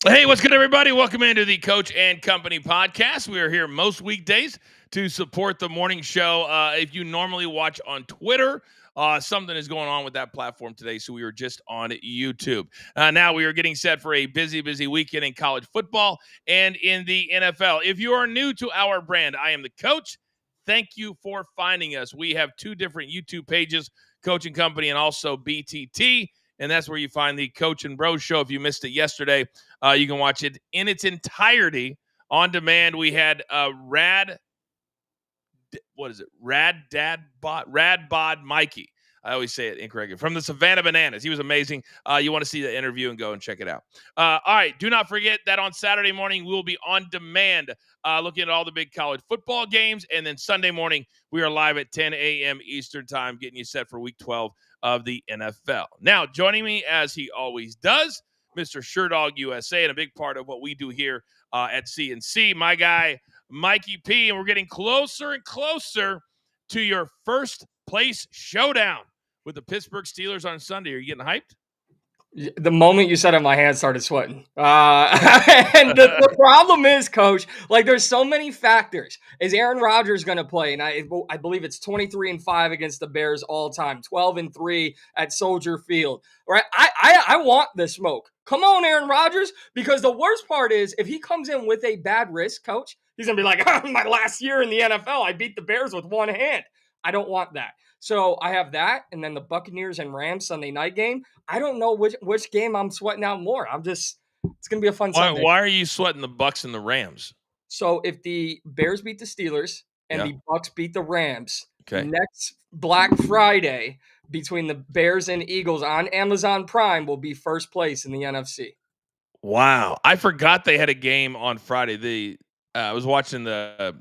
Hey, what's good, everybody? Welcome into the Coach and Company podcast. We are here most weekdays to support the morning show. If you normally watch on Twitter, something is going on with that platform today, so we were just on YouTube. Now we are getting set for a busy weekend in college football and in the NFL. If you are new to our brand, I am the coach. Thank you for finding us. We have two different YouTube pages, Coach and Company and also BTT. And that's where you find the Coach and Bro show. If you missed it yesterday, you can watch it in its entirety on demand. We had Rad Bod Mikey. I always say it incorrectly. From the Savannah Bananas. He was amazing. You want to see the interview and go and check it out. All right. Do not forget that on Saturday morning, we'll be on demand looking at all the big college football games. And then Sunday morning, we are live at 10 a.m. Eastern time, getting you set for week 12 of the NFL. Now, joining me as he always does, Mr. Sherdog USA, and a big part of what we do here at CNC, my guy, Mikey P, and we're getting closer and closer to your first place showdown with the Pittsburgh Steelers on Sunday. Are you getting hyped? The moment you said it, my hands started sweating. And the problem is, Coach, like there's so many factors. Is Aaron Rodgers going to play? And I believe it's 23-5 against the Bears all time, 12-3 at Soldier Field. Right? I want the smoke. Come on, Aaron Rodgers, because the worst part is if he comes in with a bad wrist, Coach, he's going to be like, my last year in the NFL, I beat the Bears with one hand. I don't want that. So I have that, and then the Buccaneers and Rams Sunday night game. I don't know which game I'm sweating out more. It's gonna be a fun Sunday. Why are you sweating the Bucks and the Rams? So if the Bears beat the Steelers and the Bucks beat the Rams, okay, next Black Friday between the Bears and Eagles on Amazon Prime will be first place in the NFC. Wow, I forgot they had a game on Friday. I was watching the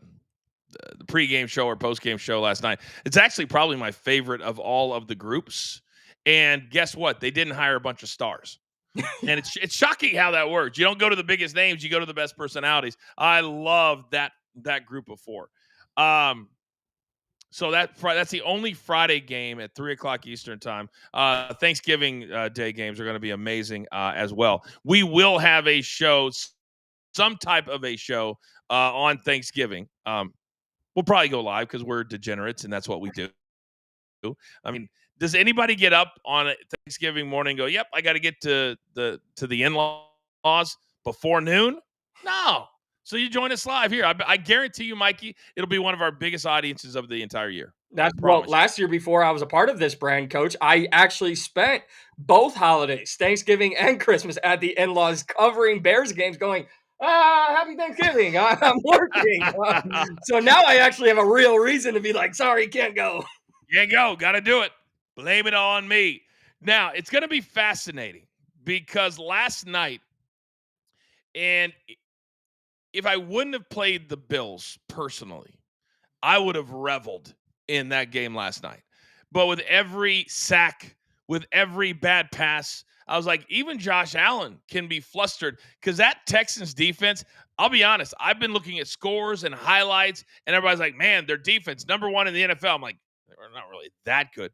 pregame show or postgame show last night. It's actually probably my favorite of all of the groups. And guess what? They didn't hire a bunch of stars. And it's shocking how that works. You don't go to the biggest names, you go to the best personalities. I love that group of four. So that's the only Friday game at 3:00 Eastern time. Thanksgiving Day games are going to be amazing as well. We will have a show, some type of a show on Thanksgiving. We'll probably go live because we're degenerates and that's what we do. I mean, does anybody get up on Thanksgiving morning and go, yep, I got to get to the in-laws before noon? No. So you join us live here. I guarantee you, Mikey, it'll be one of our biggest audiences of the entire year. Last year before I was a part of this brand, Coach, I actually spent both holidays, Thanksgiving and Christmas, at the in-laws covering Bears games going, happy Thanksgiving. I'm working. So now I actually have a real reason to be like, sorry, can't go. Can't go. Got to do it. Blame it on me. Now, it's going to be fascinating because last night, and if I wouldn't have played the Bills personally, I would have reveled in that game last night. But with every sack, with every bad pass, I was like, even Josh Allen can be flustered because that Texans defense, I'll be honest, I've been looking at scores and highlights, and everybody's like, man, their defense, number one in the NFL. I'm like, they're not really that good.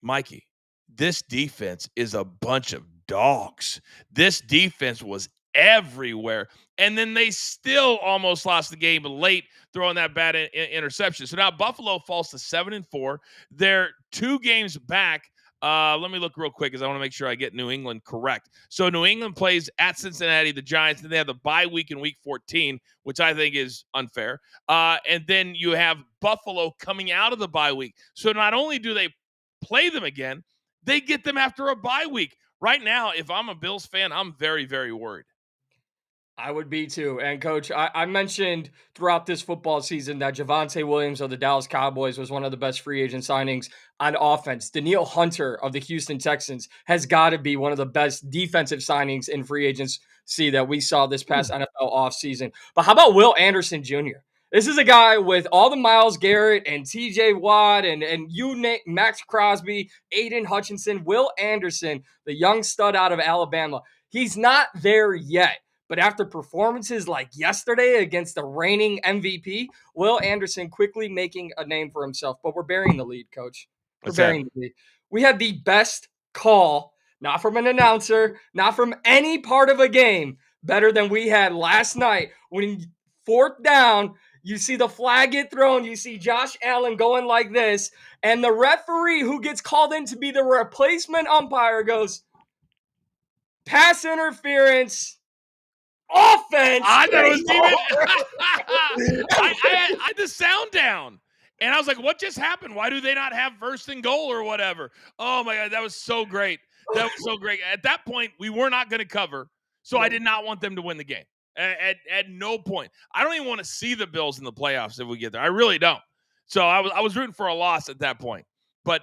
Mikey, this defense is a bunch of dogs. This defense was everywhere. And then they still almost lost the game late, throwing that bad interception. So now Buffalo falls to 7-4. They're 2 games back. Let me look real quick because I want to make sure I get New England correct. So New England plays at Cincinnati, the Giants, and they have the bye week in week 14, which I think is unfair. And then you have Buffalo coming out of the bye week. So not only do they play them again, they get them after a bye week. Right now, if I'm a Bills fan, I'm very, very worried. I would be too. And Coach, I mentioned throughout this football season that Javonte Williams of the Dallas Cowboys was one of the best free agent signings on offense. Danielle Hunter of the Houston Texans has got to be one of the best defensive signings in free agency that we saw this past NFL offseason. But how about Will Anderson Jr.? This is a guy with all the Myles Garrett and TJ Watt and Max Crosby, Aiden Hutchinson, Will Anderson, the young stud out of Alabama. He's not there yet. But after performances like yesterday against the reigning MVP, Will Anderson quickly making a name for himself. But we're burying the lead, Coach. We're burying the lead. We had the best call. not from an announcer, not from any part of a game, better than we had last night when fourth down, you see the flag get thrown, you see Josh Allen going like this, and the referee who gets called in to be the replacement umpire goes, pass interference, offense, I thought it and was even. I had the sound down, and I was like, "What just happened? Why do they not have first and goal or whatever?" Oh my god, that was so great. That was so great. At that point, we were not going to cover, so I no, did not want them to win the game. At no point, I don't even want to see the Bills in the playoffs if we get there. I really don't. So I was rooting for a loss at that point, but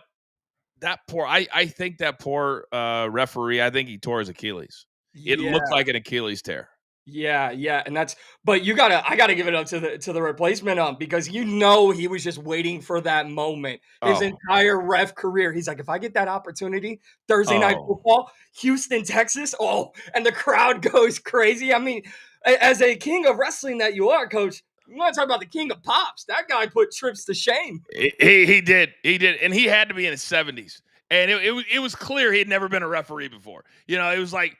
that poor I think that poor referee. I think he tore his Achilles. It looked yeah. like an Achilles tear. Yeah, and that's but I gotta give it up to the replacement because he was just waiting for that moment. His Oh, entire ref career, he's like, if I get that opportunity, Thursday night oh. football, Houston, Texas, oh, and the crowd goes crazy. I mean, as a king of wrestling that you are, coach, you want to talk about the king of pops? That guy put trips to shame. He did, and he had to be in his 70s, and it was clear he had never been a referee before. It was like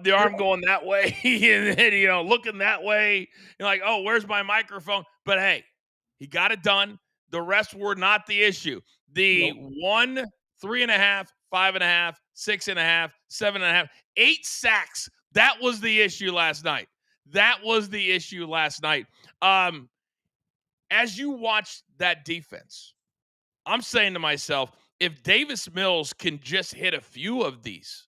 the arm going that way, and then looking that way. You're like, oh, where's my microphone? But hey, he got it done. The rest were not the issue. The Nope. 1, 3.5, 5.5, 6.5, 7.5, 8 sacks. That was the issue last night. That was the issue last night. Um, as you watch that defense, I'm saying to myself, if Davis Mills can just hit a few of these,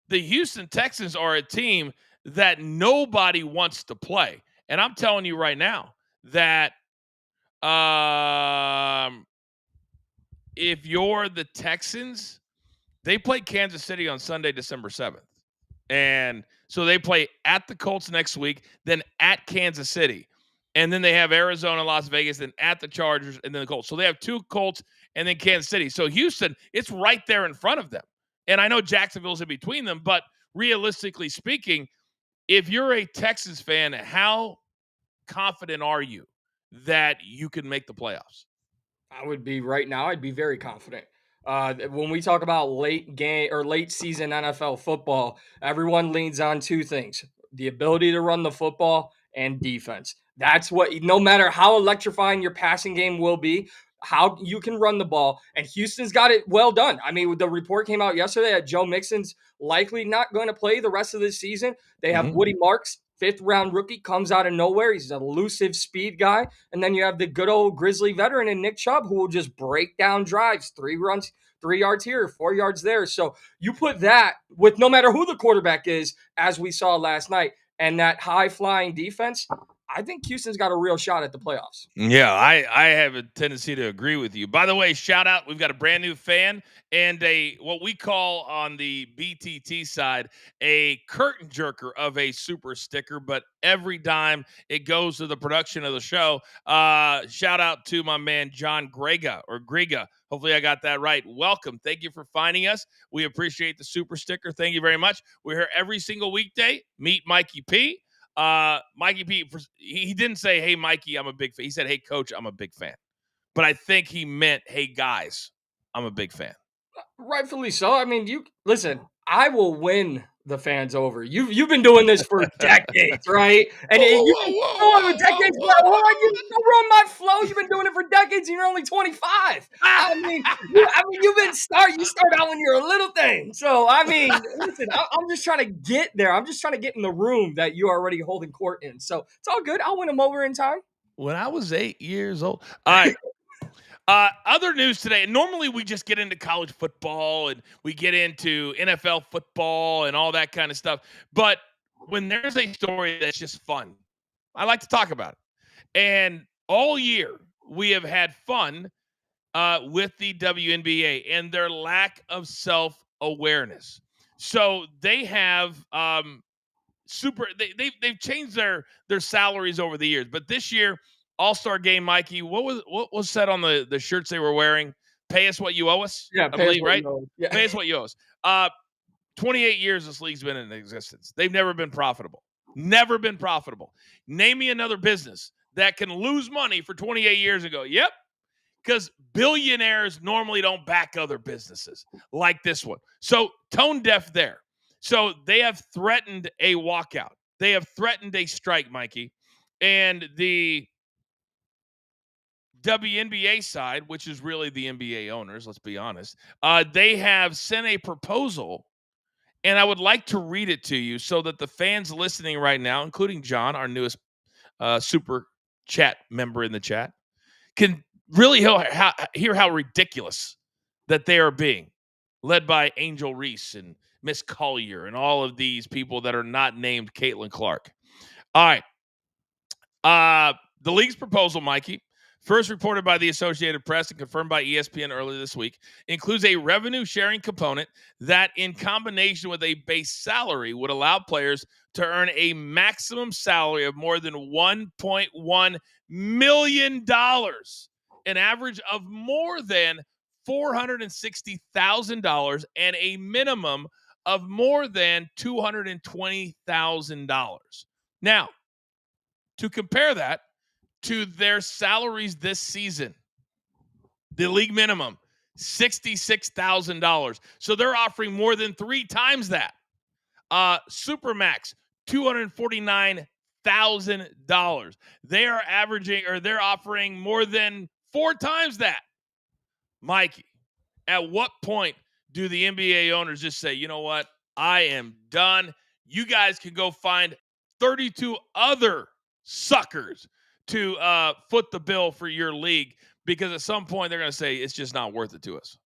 the Houston Texans are a team that nobody wants to play. And I'm telling you right now that um, if you're the Texans, they play Kansas City on Sunday, December 7th. And so they play at the Colts next week, then at Kansas City. And then they have Arizona, Las Vegas, then at the Chargers, and then the Colts. So they have two Colts and then Kansas City. So Houston, it's right there in front of them. And I know Jacksonville's in between them, but realistically speaking, if you're a Texans fan, how confident are you that you can make the playoffs? I would be right now. I'd be very confident. When we talk about late game or late season NFL football, everyone leans on two things: the ability to run the football and defense. That's what, no matter how electrifying your passing game will be, how you can run the ball. And Houston's got it well done. I mean, the report came out yesterday that Joe Mixon's likely not going to play the rest of this season. They have Mhm. Woody Marks, fifth round rookie, comes out of nowhere. He's an elusive speed guy. And then you have the good old Grizzly veteran in Nick Chubb who will just break down drives, 3 runs, 3 yards here, 4 yards there. So you put that with no matter who the quarterback is, as we saw last night, and that high flying defense, I think Houston's got a real shot at the playoffs. Yeah, I have a tendency to agree with you. By the way, shout out, we've got a brand new fan and a what we call on the BTT side a curtain jerker of a super sticker, but every dime it goes to the production of the show. Shout out to my man John Grega. Hopefully I got that right. Welcome. Thank you for finding us. We appreciate the super sticker. Thank you very much. We're here every single weekday. Meet Mikey P. Mikey P, he didn't say, "Hey Mikey, I'm a big fan." He said, "Hey coach, I'm a big fan." But I think he meant, "Hey guys, I'm a big fan." Rightfully so. I mean, you listen. I will win the fans over. You've been doing this for decades, right? And Whoa, whoa, you've whoa, been whoa, doing it whoa, for whoa, decades. But whoa, hold on, whoa, you don't ruin my flow. You've been doing it for decades, and you're only 25. You start out when you're a little thing. So I mean, listen, I'm just trying to get there. I'm just trying to get in the room that you're already holding court in. So it's all good. I'll win them over in time. When I was 8 years old. All right. Other news today. Normally, we just get into college football and we get into NFL football and all that kind of stuff. But when there's a story that's just fun, I like to talk about it. And all year, we have had fun with the WNBA and their lack of self awareness. So they have they've changed their salaries over the years, but this year All-Star game, Mikey, what was said on the shirts they were wearing? Pay us what you owe us, Yeah, I pay us believe, what you right? know. Yeah. Pay us what you owe us. 28 years this league's been in existence. They've never been profitable. Never been profitable. Name me another business that can lose money for 28 years ago. Yep. because billionaires normally don't back other businesses like this one. So tone deaf there. So they have threatened a walkout. They have threatened a strike, Mikey. And the WNBA side, which is really the NBA owners, let's be honest, they have sent a proposal, and I would like to read it to you so that the fans listening right now, including John, our newest super chat member in the chat, can really hear how ridiculous that they are being, led by Angel Reese and Miss Collier and all of these people that are not named Caitlin Clark. All right. The league's proposal, Mikey, first reported by the Associated Press and confirmed by ESPN earlier this week, includes a revenue sharing component that, in combination with a base salary, would allow players to earn a maximum salary of more than $1.1 million, an average of more than $460,000, and a minimum of more than $220,000. Now, to compare that to their salaries this season, the league minimum, $66,000. So they're offering more than 3 times that. Supermax, $249,000. They are averaging, or they're offering more than 4 times that. Mikey, at what point do the NBA owners just say, you know what? I am done. You guys can go find 32 other suckers to foot the bill for your league, because at some point they're going to say it's just not worth it to us.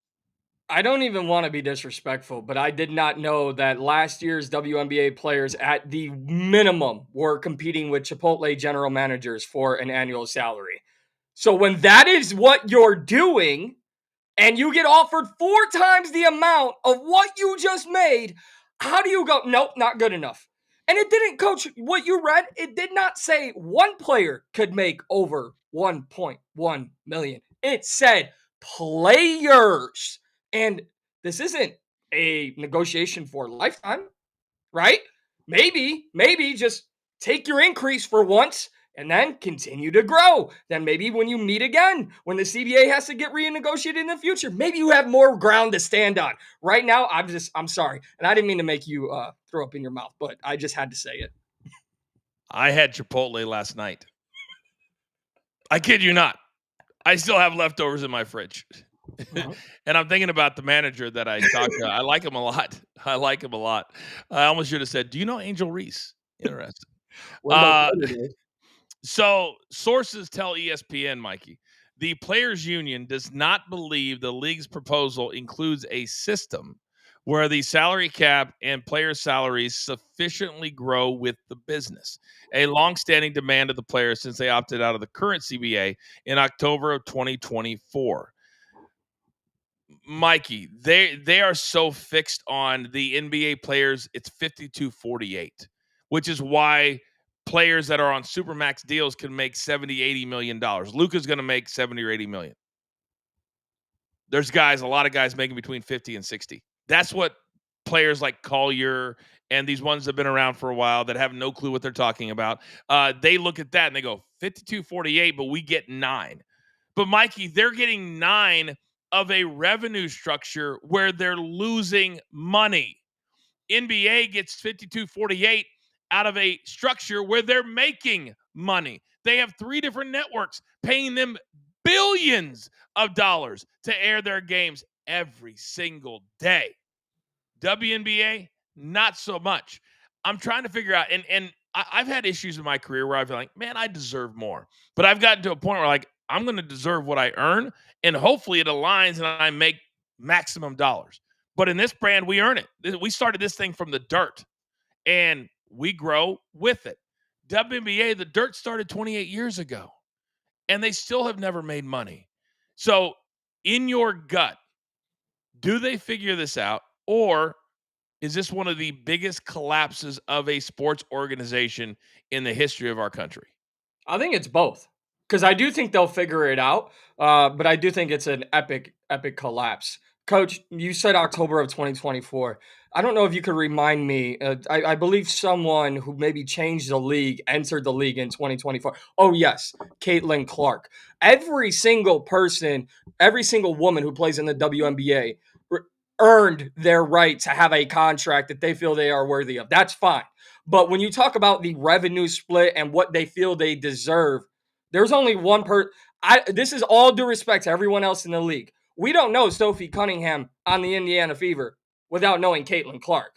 I don't even want to be disrespectful, but I did not know that last year's WNBA players at the minimum were competing with Chipotle general managers for an annual salary. So when that is what you're doing, and you get offered 4 times the amount of what you just made, how do you go, nope, not good enough? And it didn't, coach, what you read, it did not say one player could make over 1.1 million. It said players. And this isn't a negotiation for a lifetime, right? Maybe just take your increase for once and then continue to grow. Then maybe when you meet again, when the CBA has to get renegotiated in the future, maybe you have more ground to stand on. Right now, I'm sorry. And I didn't mean to make you throw up in your mouth, but I just had to say it. I had Chipotle last night. I kid you not. I still have leftovers in my fridge. And I'm thinking about the manager that I talked to. I like him a lot. I like him a lot. I almost should have said, do you know Angel Reese? Interesting. What about Uh, Saturday? so sources tell ESPN, Mikey, the players union does not believe the league's proposal includes a system where the salary cap and player salaries sufficiently grow with the business, a longstanding demand of the players since they opted out of the current CBA in October of 2024. Mikey, they are so fixed on the NBA players, it's 52-48, which is why players that are on supermax deals can make 70, 80 million dollars. Luka's going to make 70 or 80 million. There's a lot of guys making between 50 and 60. That's what players like Collier and these ones that have been around for a while that have no clue what they're talking about. They look at that and they go 52-48, but we get 9. But Mikey, they're getting 9 of a revenue structure where they're losing money. NBA gets 52-48 out of a structure where they're making money. They have 3 different networks paying them billions of dollars to air their games every single day. WNBA, not so much. I'm trying to figure out, and I've had issues in my career where I've been like, man, I deserve more. But I've gotten to a point where like, I'm going to deserve what I earn, and hopefully it aligns and I make maximum dollars. But in this brand, we earn it. We started this thing from the dirt, and we grow with it. WNBA, the dirt started 28 years ago, and they still have never made money. So in your gut, do they figure this out, or is this one of the biggest collapses of a sports organization in the history of our country? I think it's both, because I do think they'll figure it out, but I do think it's an epic collapse. Coach, you said October of 2024. I don't know if you could remind me. I believe someone who maybe changed the league entered the league in 2024. Oh, yes, Caitlin Clark. Every single person, every single woman who plays in the WNBA earned their right to have a contract that they feel they are worthy of. That's fine. But when you talk about the revenue split and what they feel they deserve, there's only one per. This is all due respect to everyone else in the league. We don't know Sophie Cunningham on the Indiana Fever without knowing Caitlin Clark.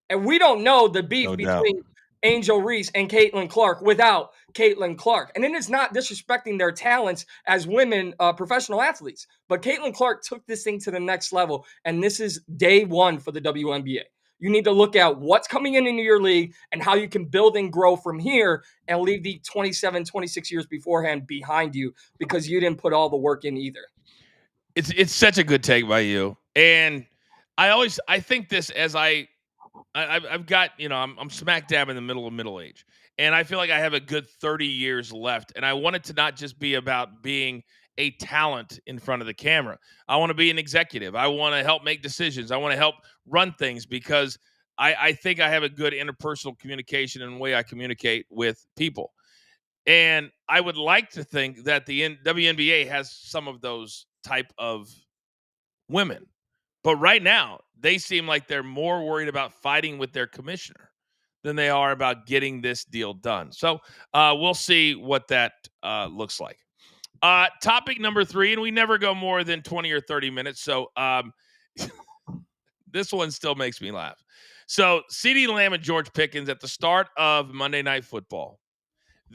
And we don't know the beef No doubt. between Angel Reese and Caitlin Clark without Caitlin Clark. And it is not disrespecting their talents as women professional athletes. But Caitlin Clark took this thing to the next level. And this is day one for the WNBA. You need to look at what's coming in into your league and how you can build and grow from here and leave the 27, 26 years beforehand behind you because you didn't put all the work in either. It's such a good take by you, and I think this as I've got, I'm smack dab in the middle of middle age, and I feel like I have a good 30 years left, and I want it to not just be about being a talent in front of the camera. I want to be an executive. I want to help make decisions. I want to help run things because I think I have a good interpersonal communication and way I communicate with people. And I would like to think that the WNBA has some of those type of women. But right now, they seem like they're more worried about fighting with their commissioner than they are about getting this deal done. So we'll see what that looks like. Topic number 3, and we never go more than 20 or 30 minutes. So this one still makes me laugh. So CeeDee Lamb and George Pickens at the start of Monday Night Football.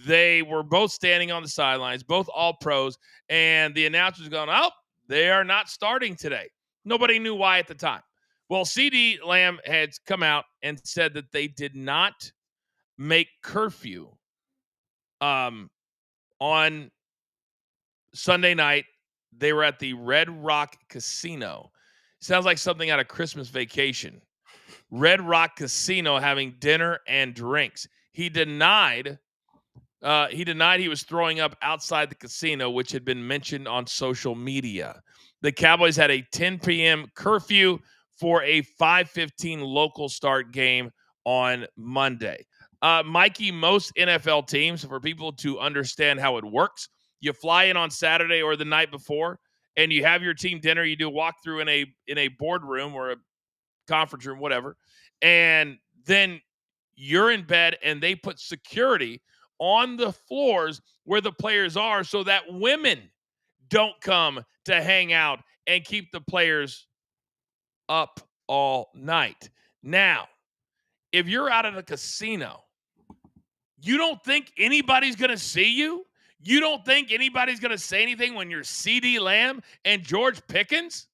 They were both standing on the sidelines, both all pros, and the announcer's going, "Oh, they are not starting today." Nobody knew why at the time. Well, CeeDee Lamb had come out and said that they did not make curfew on Sunday night. They were at the Red Rock Casino. Sounds like something out of Christmas Vacation. Red Rock Casino having dinner and drinks. He denied he was throwing up outside the casino, which had been mentioned on social media. The Cowboys had a 10 p.m. curfew for a 5:15 local start game on Monday. Mikey, most NFL teams, for people to understand how it works, you fly in on Saturday or the night before, and you have your team dinner. You do a walkthrough in a boardroom or a conference room, whatever, and then you're in bed and they put security on the floors where the players are so that women don't come to hang out and keep the players up all night. Now, if you're out at a casino, you don't think anybody's going to see you? You don't think anybody's going to say anything when you're CeeDee Lamb and George Pickens?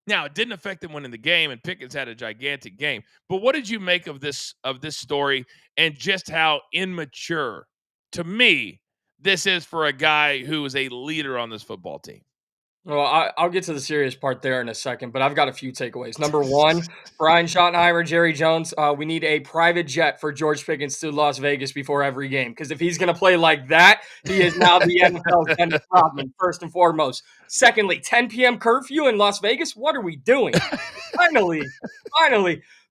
Now, it didn't affect them winning the game, and Pickens had a gigantic game. But what did you make of this story and just how immature, to me, this is for a guy who is a leader on this football team? Well, I'll get to the serious part there in a second, but I've got a few takeaways. Number one, Brian Schottenheimer, Jerry Jones, we need a private jet for George Pickens to Las Vegas before every game. Because if he's going to play like that, he is now the NFL's Dennis Rodman, first and foremost. Secondly, 10 p.m. curfew in Las Vegas. What are we doing? Finally.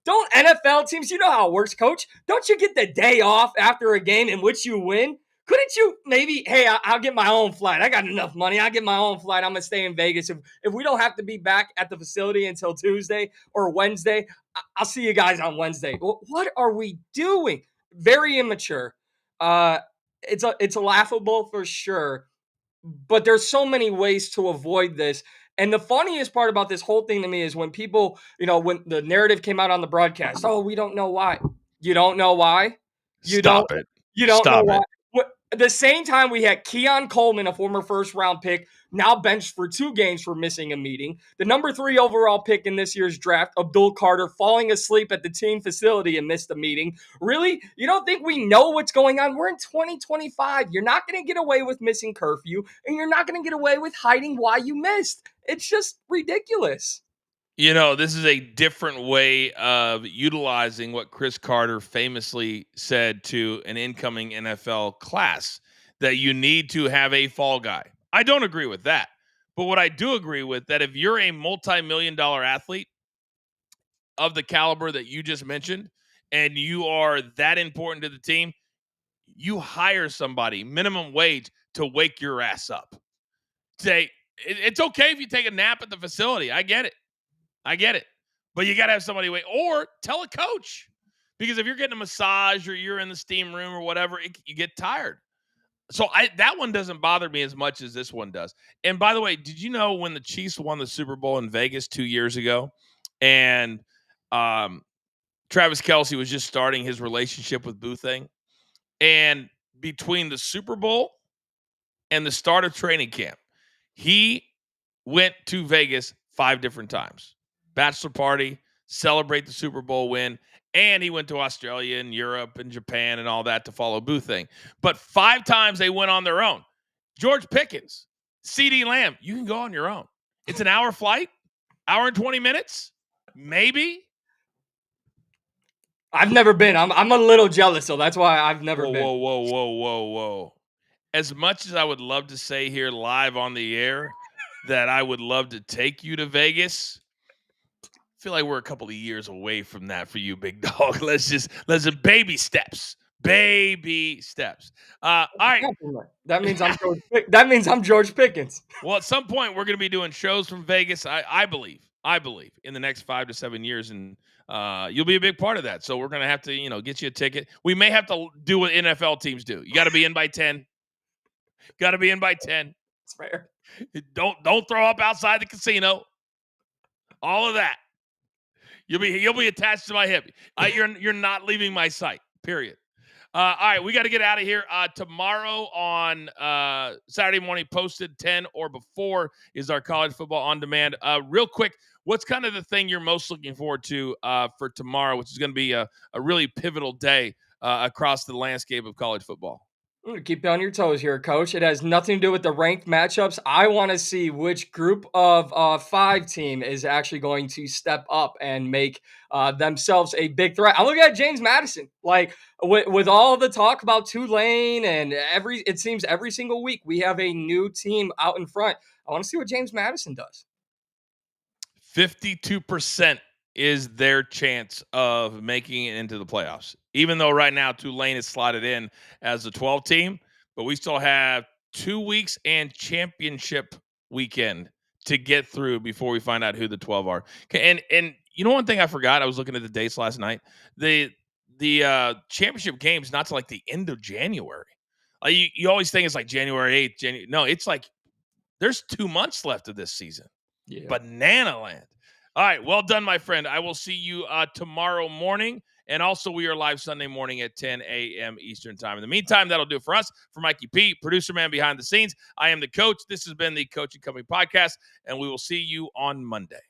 Don't NFL teams, you know how it works, coach. Don't you get the day off after a game in which you win? Couldn't you maybe, hey, I'll get my own flight. I got enough money. I'll get my own flight. I'm going to stay in Vegas. If we don't have to be back at the facility until Tuesday or Wednesday, I'll see you guys on Wednesday. What are we doing? Very immature. It's a laughable for sure, but there's so many ways to avoid this. And the funniest part about this whole thing to me is when people, when the narrative came out on the broadcast, oh, we don't know why. You don't know why? You don't Stop it. you don't know Stop why. it. At the same time, we had Keon Coleman, a former first round pick, now benched for 2 games for missing a meeting. The number 3 overall pick in this year's draft, Abdul Carter, falling asleep at the team facility and missed a meeting. Really? You don't think we know what's going on? We're in 2025. You're not going to get away with missing curfew, and you're not going to get away with hiding why you missed. It's just ridiculous. This is a different way of utilizing what Chris Carter famously said to an incoming NFL class, that you need to have a fall guy. I don't agree with that, But what I do agree with, that if you're a multi-million-dollar athlete of the caliber that you just mentioned, and you are that important to the team, you hire somebody minimum wage to wake your ass up. Say, it's okay if you take a nap at the facility. I get it. I get it. But you got to have somebody wait, or tell a coach. Because if you're getting a massage or you're in the steam room or whatever, you get tired. So that one doesn't bother me as much as this one does. And by the way, did you know when the Chiefs won the Super Bowl in Vegas 2 years ago, and um, Travis Kelce was just starting his relationship with Boothang, and between the Super Bowl and the start of training camp, he went to Vegas 5 different times. Bachelor party, celebrate the Super Bowl win, and he went to Australia and Europe and Japan and all that to follow Boothang. But 5 times they went on their own. George Pickens, CeeDee Lamb, you can go on your own. It's an hour flight, hour and 20 minutes, maybe. I've never been. I'm a little jealous, so that's why I've never Whoa, been. whoa, whoa, whoa, whoa, whoa. As much as I would love to say here live on the air that I would love to take you to Vegas, I feel like we're a couple of years away from that for you, big dog. Let's baby steps. Baby steps. All right. That means that means I'm George Pickens. Well, at some point we're going to be doing shows from Vegas. I believe in the next 5 to 7 years, and you'll be a big part of that. So we're going to have to, get you a ticket. We may have to do what NFL teams do. You got to be in by 10. Got to be in by 10. It's fair. Don't throw up outside the casino. All of that. You'll be attached to my hip. You're not leaving my sight. Period. All right, we got to get out of here. Tomorrow on Saturday morning, posted 10 or before, is our college football on demand. Real quick, what's kind of the thing you're most looking forward to for tomorrow, which is going to be a really pivotal day across the landscape of college football? I'm gonna keep you on your toes here, Coach. It has nothing to do with the ranked matchups. I want to see which group of 5 team is actually going to step up and make themselves a big threat. I'm looking at James Madison. Like with all the talk about Tulane and it seems every single week we have a new team out in front. I want to see what James Madison does. 52% is their chance of making it into the playoffs. Even though right now Tulane is slotted in as a 12 team, but we still have 2 weeks and championship weekend to get through before we find out who the 12 are. And one thing I forgot, I was looking at the dates last night. The championship game's not till like the end of January. You always think it's like January 8th. No, it's like there's 2 months left of this season. Yeah. Banana land. All right, well done, my friend. I will see you tomorrow morning. And also, we are live Sunday morning at 10 a.m. Eastern time. In the meantime, that'll do it for us. For Mikey P, producer man behind the scenes, I am the coach. This has been the Coaching Company Podcast, and we will see you on Monday.